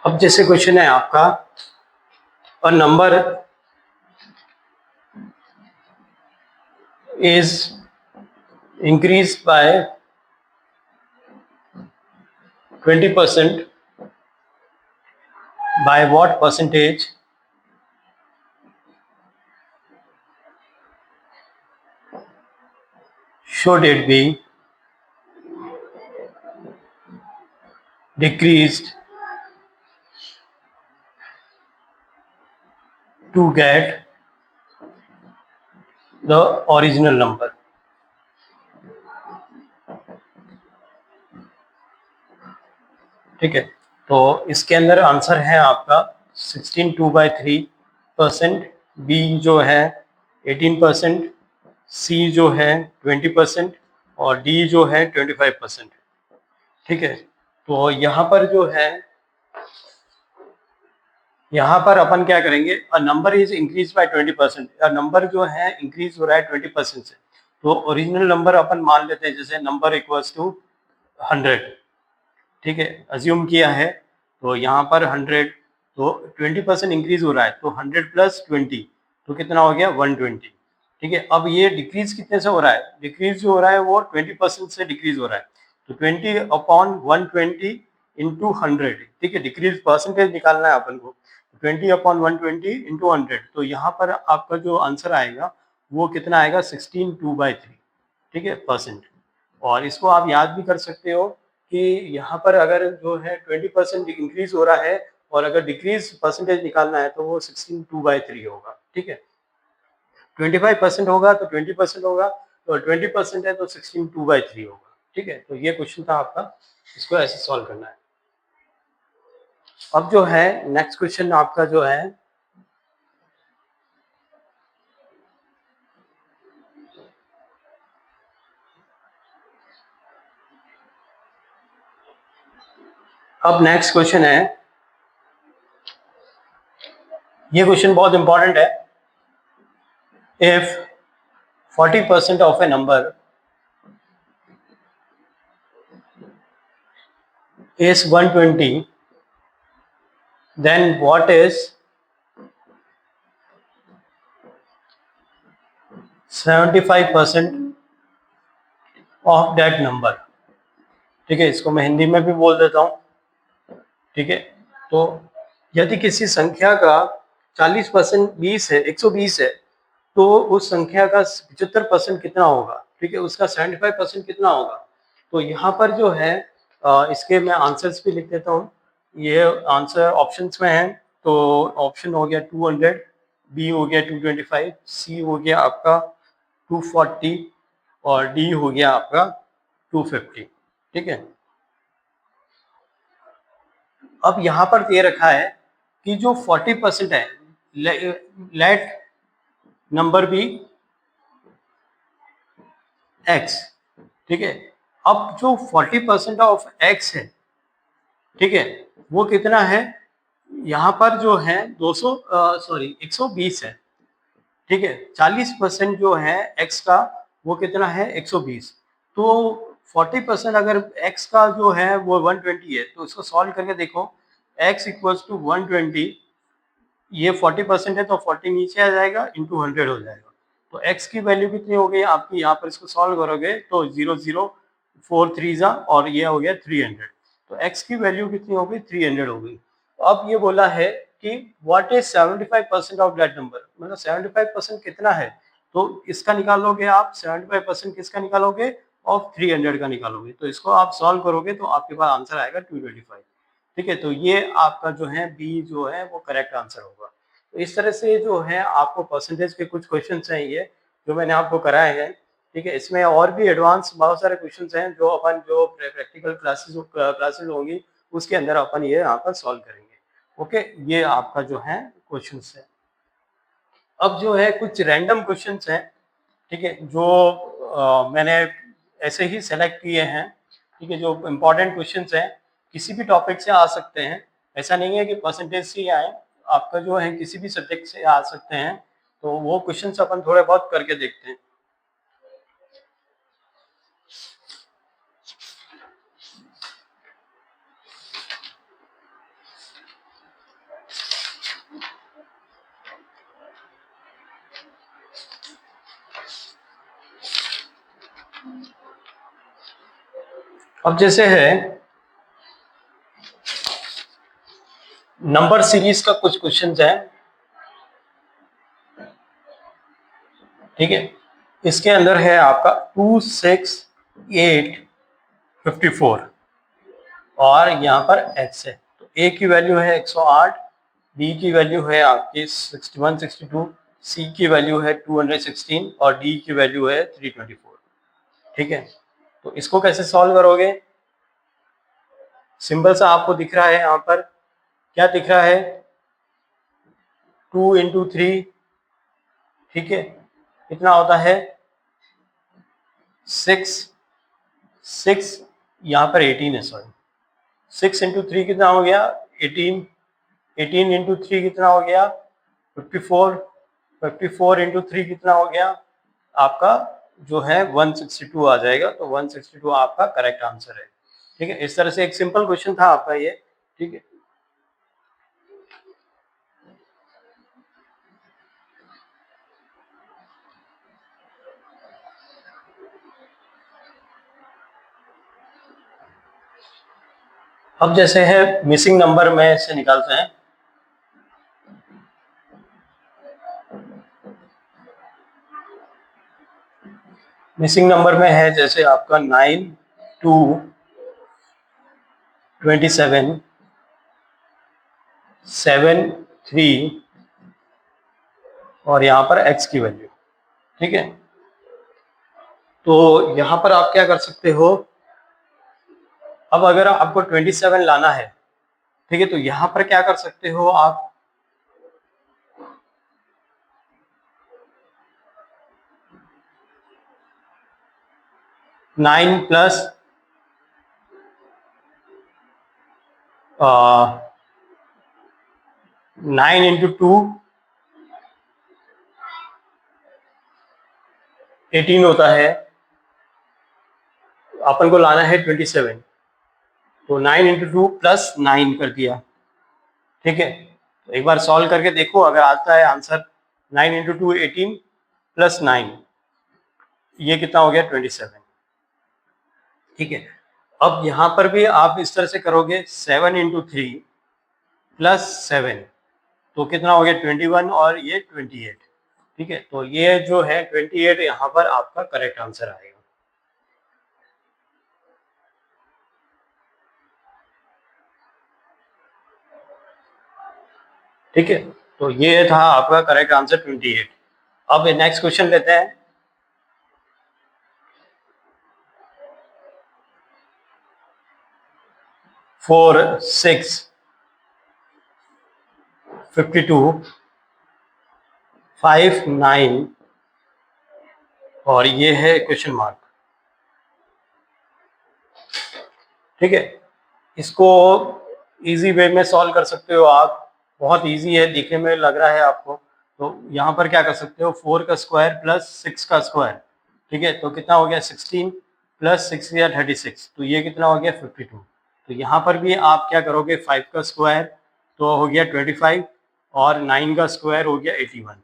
अब जैसे क्वेश्चन है आपका, a number is increased by 20%, by what percentage should it be decreased to get the original number? ठीक है, तो इसके अंदर आंसर है आपका 16/2/3%, बी जो है 18%, सी जो है 20% और डी जो है 25%। ठीक है, तो यहाँ पर जो है, यहाँ पर अपन क्या करेंगे, a number is increase by 20%, a number जो है इंक्रीज हो रहा है 20% से, तो ओरिजिनल नंबर अपन मान लेते हैं, जैसे नंबर इक्वल्स टू 100। ठीक है, अज्यूम किया है, तो यहाँ पर 100, तो 20% इंक्रीज हो रहा है, तो 100 + 20 तो कितना हो गया 120। ठीक है, अब ये डिक्रीज कितने से हो रहा है, डिक्रीज जो हो रहा है वो 20% से डिक्रीज हो रहा है, तो 20/120 इंटू 100। ठीक है, डिक्रीज परसेंटेज निकालना है अपन को, 20/120 इंटू 100, तो यहाँ पर आपका जो आंसर आएगा वो कितना आएगा 16/2/3। ठीक है, परसेंट। और इसको आप याद भी कर सकते हो कि यहाँ पर अगर जो है 20% इंक्रीज हो रहा है और अगर डिक्रीज परसेंटेज निकालना है तो वो 16/2/3 होगा। ठीक है, 25% होगा तो 20% होगा, तो 20% है तो 16/2/3 होगा। ठीक है, तो ये क्वेश्चन था आपका, इसको ऐसे सॉल्व करना है। अब जो है नेक्स्ट क्वेश्चन आपका जो है, अब नेक्स्ट क्वेश्चन है, ये क्वेश्चन बहुत इंपॉर्टेंट है। If 40% of A number is 120, then what is 75% of that number? ठीक है, इसको मैं हिंदी में भी बोल देता हूँ। ठीक है, तो यदि किसी संख्या का 40% 20 है, 120 है, तो उस संख्या का 75% कितना होगा? ठीक है, उसका 75% कितना होगा? तो यहाँ पर जो है इसके मैं आंसर्स भी लिख देता हूँ। ये आंसर ऑप्शंस में है, तो ऑप्शन हो गया 200, बी हो गया 225, सी हो गया आपका 240 और डी हो गया आपका 250। ठीक है, अब यहाँ पर दे रखा है कि जो 40% है, लेट नंबर बी एक्स। ठीक है, अब जो 40% ऑफ एक्स है, ठीक है, वो कितना है? यहाँ पर जो है 120 है। ठीक है, 40% जो है एक्स का वो कितना है 120, तो 40% अगर एक्स का जो है वो 120 है, तो इसको सॉल्व करके देखो, x इक्वल्स टू 120, ये 40% है तो 40 नीचे आ जाएगा, इंटू 100 हो जाएगा, तो x की वैल्यू कितनी हो गई आपकी? यहाँ पर इसको सॉल्व करोगे तो 004 जा और ये हो गया 300, तो x की वैल्यू कितनी हो गई? 300 हो गई। तो अब ये बोला है कि what is 75% of that number, मतलब 75% कितना है? तो इसका निकालोगे आप, 75% किसका निकालोगे? ऑफ 300 का निकालोगे, तो इसको आप सॉल्व करोगे तो आपके पास आंसर आएगा 225। ठीक है, तो ये आपका जो है बी जो है वो करेक्ट आंसर होगा। तो इस तरह से जो है आपको परसेंटेज के कुछ क्वेश्चन हैं ये जो मैंने आपको कराए हैं। ठीक है, इसमें और भी एडवांस बहुत सारे क्वेश्चन हैं जो अपन जो प्रैक्टिकल क्लासेस होंगी उसके अंदर अपन ये यहाँ पर सॉल्व करेंगे। ओके, ये आपका जो है क्वेश्चन है। अब जो है कुछ रैंडम क्वेश्चन हैं, ठीक है, जो मैंने ऐसे ही सेलेक्ट किए हैं। ठीक है, जो इम्पोर्टेंट क्वेश्चंस हैं, किसी भी टॉपिक से आ सकते हैं, ऐसा नहीं है कि परसेंटेज से ही आए, आपका जो है किसी भी सब्जेक्ट से आ सकते हैं, तो वो क्वेश्चंस अपन थोड़े बहुत करके देखते हैं। अब जैसे है नंबर सीरीज का कुछ क्वेश्चंस है, ठीक है। इसके अंदर है आपका 2, 6, 8, 54 और यहाँ पर x है। तो a की वैल्यू है 108, b की वैल्यू है आपकी 61, 62, c की वैल्यू है 216 और d की वैल्यू है 324, ठीक है। तो इसको कैसे सॉल्व करोगे? सिंबल सा आपको दिख रहा है यहाँ पर, क्या दिख रहा है? 2 इंटू 3, ठीक है, कितना होता है? 6 यहाँ पर 18 है, सॉरी 6 इंटू 3 कितना हो गया? 18, 18 इंटू 3 कितना हो गया? 54, 54 इंटू 3 कितना हो गया? आपका जो है 162 आ जाएगा। तो 162 आपका करेक्ट आंसर है, ठीक है। इस तरह से एक सिंपल क्वेश्चन था आपका ये, ठीक है। अब जैसे है मिसिंग नंबर में से निकालते हैं। मिसिंग नंबर में है जैसे आपका 9, 2, 27, 7, 3 और यहाँ पर x की वैल्यू, ठीक है। तो यहाँ पर आप क्या कर सकते हो? अब अगर आपको 27 लाना है, ठीक है, तो यहाँ पर क्या कर सकते हो आप? नाइन प्लस 9 इंटू 2 18 होता है। अपन को लाना है 27, तो 9 इंटू 2 प्लस 9 कर दिया, ठीक है। तो एक बार सॉल्व करके देखो, अगर आता है आंसर 9 इंटू 2 18 प्लस 9, ये कितना हो गया? 27, ठीक है। अब यहाँ पर भी आप इस तरह से करोगे, 7 इंटू 3 प्लस 7, तो कितना हो गया? 21 और ये 28, ठीक है। तो ये जो है 28 यहाँ पर आपका करेक्ट आंसर आएगा। ठीक है, तो ये था आपका करेक्ट आंसर 28। अब नेक्स्ट क्वेश्चन लेते हैं। फोर, 6, 52, 5, 9 और ये है क्वेश्चन मार्क, ठीक है। इसको इजी वे में सॉल्व कर सकते हो आप, बहुत इजी है, दिखने में लग रहा है आपको। तो यहाँ पर क्या कर सकते हो? 4 का स्क्वायर प्लस 6 का स्क्वायर, ठीक है, तो कितना हो गया? 16 प्लस 6 या 36, तो ये कितना हो गया? 52। तो यहाँ पर भी आप क्या करोगे? 5 का स्क्वायर तो हो गया 25 और 9 का स्क्वायर हो गया 81।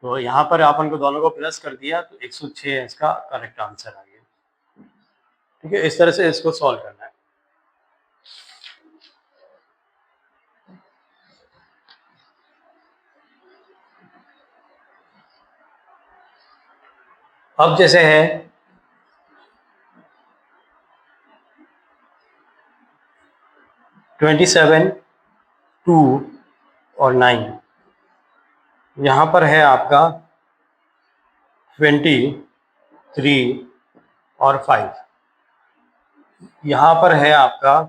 तो यहाँ पर अपन को दोनों को प्लस कर दिया, तो 106 इसका करेक्ट आंसर आ गया, ठीक है। इस तरह से इसको सॉल्व करना है। अब जैसे है 27, 2 और 9, यहाँ पर है आपका 23 और 5, यहाँ पर है आपका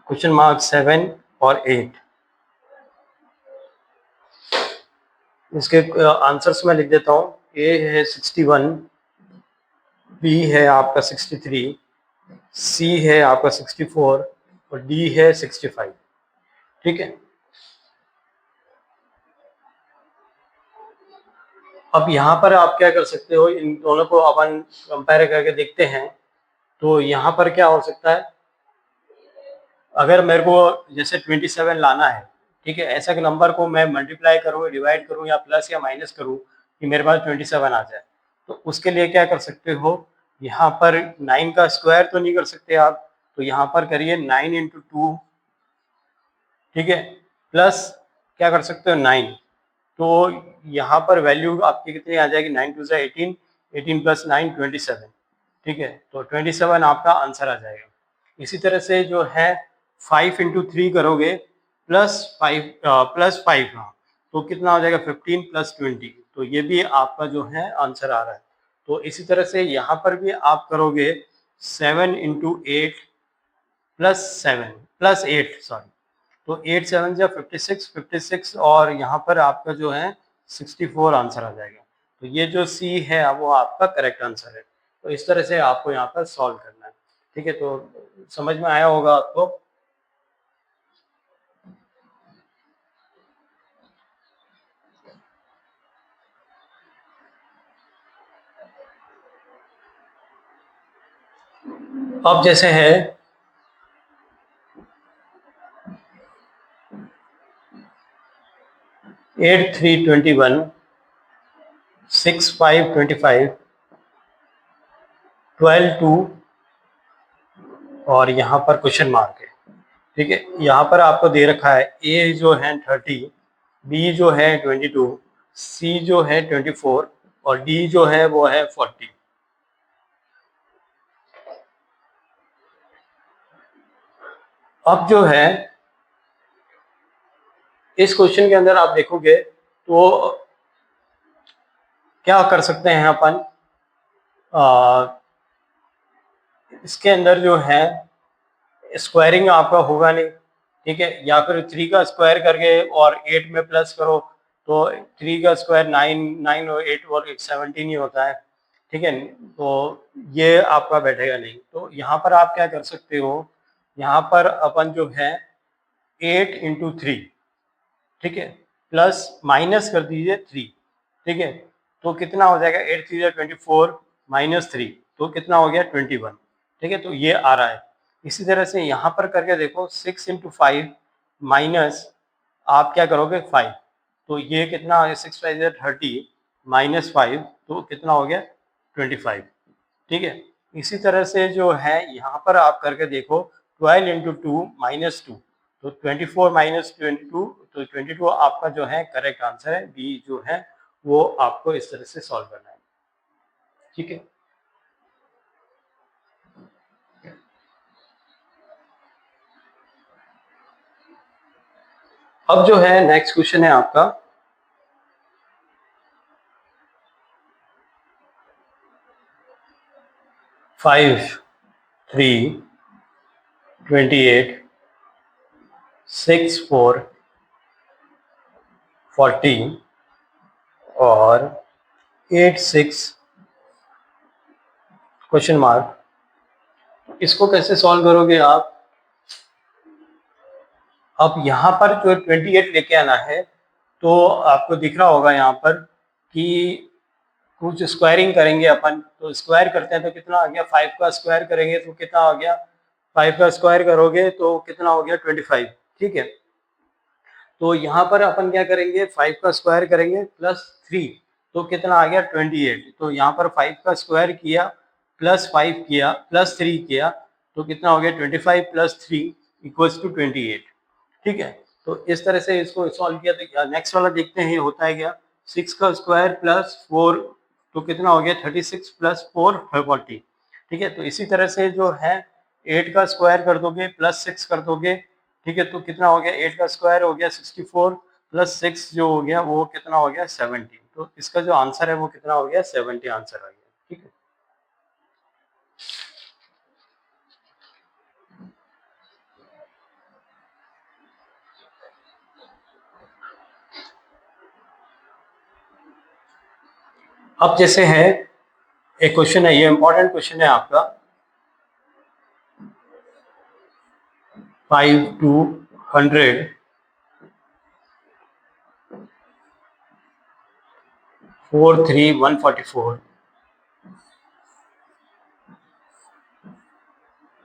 क्वेश्चन मार्क 7 और 8। इसके आंसर्स मैं लिख देता हूँ। ए है 61, बी है आपका 63, सी है आपका 64 और डी है 65, ठीक है। अब यहाँ पर आप क्या कर सकते हो? इन दोनों को अपन कंपेयर करके देखते हैं। तो यहाँ पर क्या हो सकता है? अगर मेरे को जैसे 27 लाना है, ठीक है, ऐसा कि नंबर को मैं मल्टीप्लाई करूँ, डिवाइड करूँ या प्लस या माइनस करूँ कि मेरे पास 27 आ जाए, तो उसके लिए क्या कर सकते हो? यहाँ पर 9 का स्क्वायर तो नहीं कर सकते आप, तो यहाँ पर करिए 9 इंटू 2, ठीक है, प्लस क्या कर सकते हो 9, तो यहाँ पर वैल्यू आपकी कितनी आ जाएगी, 9 टू 18, 18 प्लस 9 27, ठीक है, तो 27 आपका आंसर आ जाएगा। इसी तरह से जो है 5 इंटू 3 करोगे प्लस 5 हाँ, तो कितना हो जाएगा 15 प्लस 20, तो ये भी आपका जो है आंसर आ रहा है। तो इसी तरह से यहाँ पर भी आप करोगे 7 इंटू 8 प्लस 8 सॉरी, तो 8 7 जा 56 और यहाँ पर आपका जो है 64 आंसर आ जाएगा। तो ये जो सी है वो आपका करेक्ट आंसर है। तो इस तरह से आपको यहाँ पर सॉल्व करना है, ठीक है, तो समझ में आया होगा आपको। अब जैसे है 8 3 21, 6 5 25, 12 2 और यहाँ पर क्वेश्चन मार्क है, ठीक है। यहाँ पर आपको दे रखा है ए जो है 30, बी जो है 22, सी जो है 24 और डी जो है वो है 40। अब जो है इस क्वेश्चन के अंदर आप देखोगे तो क्या कर सकते हैं अपन, इसके अंदर जो है स्क्वायरिंग आपका होगा नहीं, ठीक है, या फिर 3 का स्क्वायर करके और 8 में प्लस करो तो 3 का स्क्वायर 9, 9 और 8 और 17 ही होता है, ठीक है, तो ये आपका बैठेगा नहीं। तो यहाँ पर आप क्या कर सकते हो, यहाँ पर अपन जो है 8 इंटू 3, ठीक है, प्लस माइनस कर दीजिए 3, ठीक है, तो कितना हो जाएगा 8 3 24 माइनस 3, तो कितना हो गया 21, ठीक है, तो ये आ रहा है। इसी तरह से यहाँ पर करके देखो 6 इंटू 5 माइनस आप क्या करोगे 5, तो ये कितना हो गया 6 5 30 माइनस 5, तो कितना हो गया 25, ठीक है। इसी तरह से जो है यहाँ पर आप करके देखो 12 इंटू 2 माइनस 2, तो 24 माइनस 22, तो 22 आपका जो है करेक्ट आंसर है, बी जो है वो आपको इस तरह से सॉल्व करना है, ठीक है। अब जो है नेक्स्ट क्वेश्चन है आपका 5 3 28 6 4 14 और 8 6 क्वेश्चन मार्क। इसको कैसे सॉल्व करोगे आप, अब यहाँ पर जो 28 लेके आना है, तो आपको दिख रहा होगा यहाँ पर कि कुछ स्क्वायरिंग करेंगे अपन, तो स्क्वायर करते हैं तो कितना आ गया 5 का स्क्वायर करेंगे तो कितना आ गया, 5 का स्क्वायर करोगे तो कितना हो गया 25, ठीक है। तो यहाँ पर अपन क्या करेंगे 5 का स्क्वायर करेंगे प्लस 3, तो कितना आ गया 28, तो यहाँ पर 5 का स्क्वायर किया प्लस 5 किया प्लस 3 किया, तो कितना हो गया 25 प्लस 3 इक्वल्स टू 28, ठीक है। तो इस तरह से इसको सॉल्व किया, तो नेक्स्ट वाला देखते हैं होता है क्या, 6 का स्क्वायर प्लस 4, तो कितना हो गया 36 प्लस 4 40, ठीक है। तो इसी तरह से जो है 8 का स्क्वायर कर दोगे प्लस 6 कर दोगे, ठीक है, तो कितना हो गया 8 का स्क्वायर हो गया 64 प्लस 6 जो हो गया वो कितना हो गया 70, तो इसका जो आंसर है वो कितना हो गया 70 आंसर आ गया, ठीक है। अब जैसे है एक क्वेश्चन है, ये इंपॉर्टेंट क्वेश्चन है आपका 5 to 100 4 3 144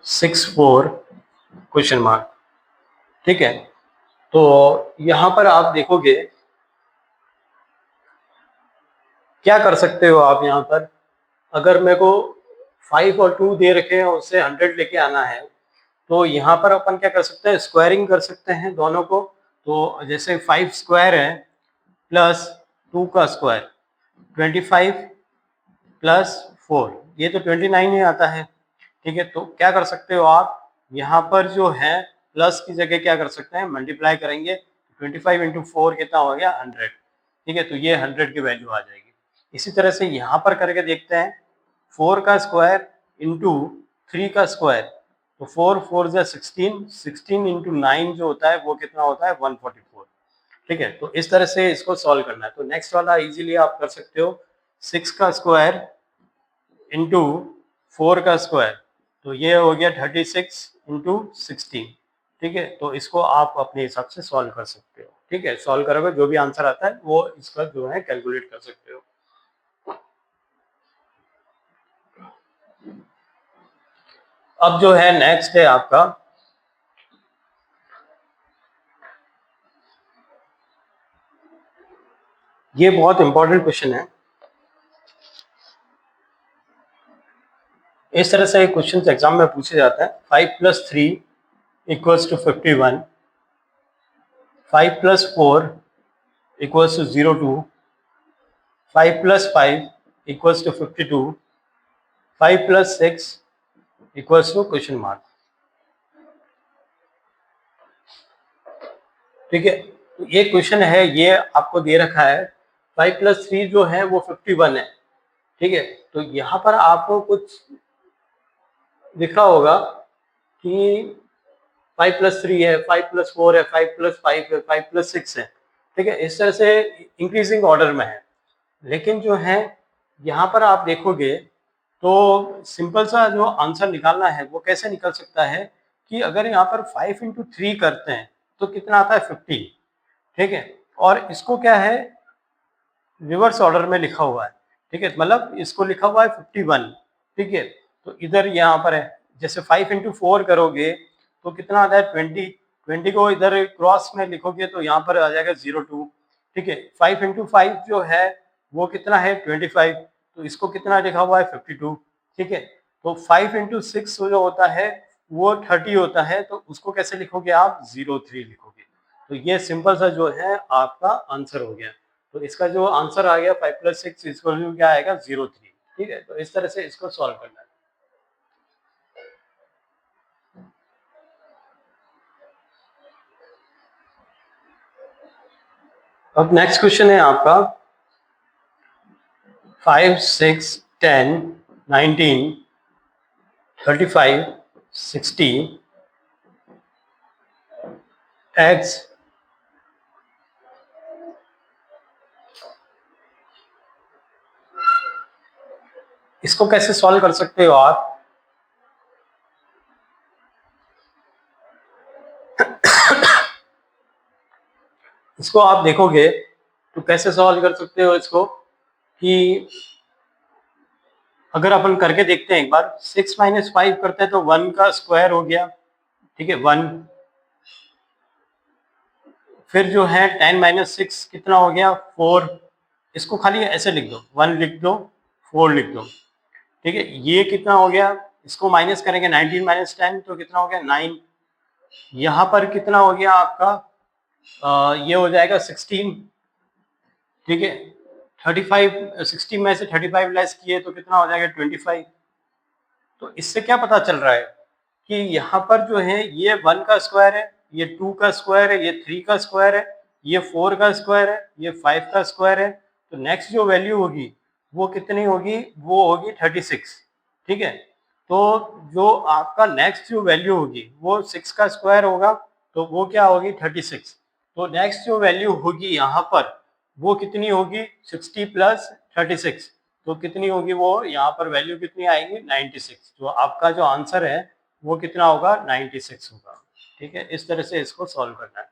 6 4 क्वेश्चन मार्क, ठीक है। तो यहाँ पर आप देखोगे क्या कर सकते हो आप, यहाँ पर अगर मेरे को 5 और 2 दे रखे हैं, उससे 100 लेके आना है, तो यहाँ पर अपन क्या कर सकते हैं, स्क्वायरिंग कर सकते हैं दोनों को। तो जैसे 5 स्क्वायर है प्लस 2 का स्क्वायर 25 प्लस 4, ये तो 29 ही आता है। ठीक है, तो क्या कर सकते हो आप, यहाँ पर जो है प्लस की जगह क्या कर सकते हैं, मल्टीप्लाई करेंगे, 25 इंटू 4 कितना हो गया, 100। ठीक है, तो ये 100 की वैल्यू आ जाएगी। इसी तरह से यहाँ पर करके देखते हैं, 4 का स्क्वायर इंटू 3 का स्क्वायर, तो 4 4 जा 16, 16 इंटू 9 जो होता है वो कितना होता है, 144। ठीक है, तो इस तरह से इसको सॉल्व करना है। तो नेक्स्ट वाला इजीली आप कर सकते हो, 6 का स्क्वायर इंटू 4 का स्क्वायर, तो ये हो गया 36 इंटू 16। ठीक है, तो इसको आप अपने हिसाब से सॉल्व कर सकते हो। ठीक है, सॉल्व करोगे जो भी आंसर आता है वो इसका जो है कैलकुलेट कर सकते हो। अब जो है नेक्स्ट है आपका ये बहुत इंपॉर्टेंट क्वेश्चन है। इस तरह से क्वेश्चन एग्जाम में पूछे जाता है, 5 + 3 = 51, 5 + 4 = 02, 5 + 5 = 52, 5 + 6 = क्वेश्चन मार्क। ठीक है, तो ये क्वेश्चन है, ये आपको दे रखा है, 5 + 3 जो है वो 51 है। ठीक है, तो यहाँ पर आपको कुछ दिख रहा होगा कि 5 + 3 है, 5 + 4 है, 5 + 5 है, 5 + 6 है। ठीक है, इस तरह से इंक्रीजिंग ऑर्डर में है। लेकिन जो है यहाँ पर आप देखोगे तो सिंपल सा जो आंसर निकालना है वो कैसे निकल सकता है कि अगर यहाँ पर 5 × 3 करते हैं तो कितना आता है, 50। ठीक है, और इसको क्या है, रिवर्स ऑर्डर में लिखा हुआ है। ठीक है, मतलब इसको लिखा हुआ है 51। ठीक है, तो इधर यहाँ पर है, जैसे 5 × 4 करोगे तो कितना आता है, 20। 20 को इधर क्रॉस में लिखोगे तो यहाँ पर आ जाएगा 02। ठीक है, 5 × 5 जो है वो कितना है, 25, तो इसको कितना लिखा हुआ है, 52। ठीक है, तो 5 × 6 जो होता है वो 30 होता है, तो उसको कैसे लिखोगे आप, 03 लिखोगे। तो ये सिंपल सा जो है आपका आंसर हो गया। तो इसका जो आंसर आ गया 5 + 6 इसको क्या आएगा, 03। ठीक है, तो इस तरह से इसको सॉल्व करना है। अब नेक्स्ट क्वेश्चन है आपका 5 6 10 19 35 60 x इसको कैसे सॉल्व कर सकते हो आप, इसको आप देखोगे तो कैसे सॉल्व कर सकते हो इसको, कि अगर अपन करके देखते हैं एक बार, 6 - 5 करते हैं तो 1 का स्क्वायर हो गया। ठीक है, 1। फिर जो है 10 - 6 कितना हो गया, 4। इसको खाली ऐसे लिख दो, 1 लिख दो, 4 लिख दो। ठीक है, ये कितना हो गया, इसको माइनस करेंगे, 19 - 10 तो कितना हो गया, 9। यहाँ पर कितना हो गया आपका, ये हो जाएगा 16। ठीक है, 35 60 में से 35 लेस किए तो कितना हो जाएगा, 25। तो इससे क्या पता चल रहा है कि यहाँ पर जो है ये 1 का स्क्वायर है, ये 2 का स्क्वायर है, ये 3 का स्क्वायर है, ये 4 का स्क्वायर है, ये 5 का स्क्वायर है। तो नेक्स्ट जो वैल्यू होगी वो कितनी होगी, वो होगी 36। ठीक है, तो जो आपका नेक्स्ट जो वैल्यू होगी वो 6 का स्क्वायर होगा, तो वो क्या होगी, 36। तो नेक्स्ट जो वैल्यू होगी यहाँ पर वो कितनी होगी, 60 + 36, तो कितनी होगी वो, यहाँ पर वैल्यू कितनी आएगी, 96। जो आपका जो आंसर है वो कितना होगा, 96 होगा। ठीक है, इस तरह से इसको सॉल्व करना है।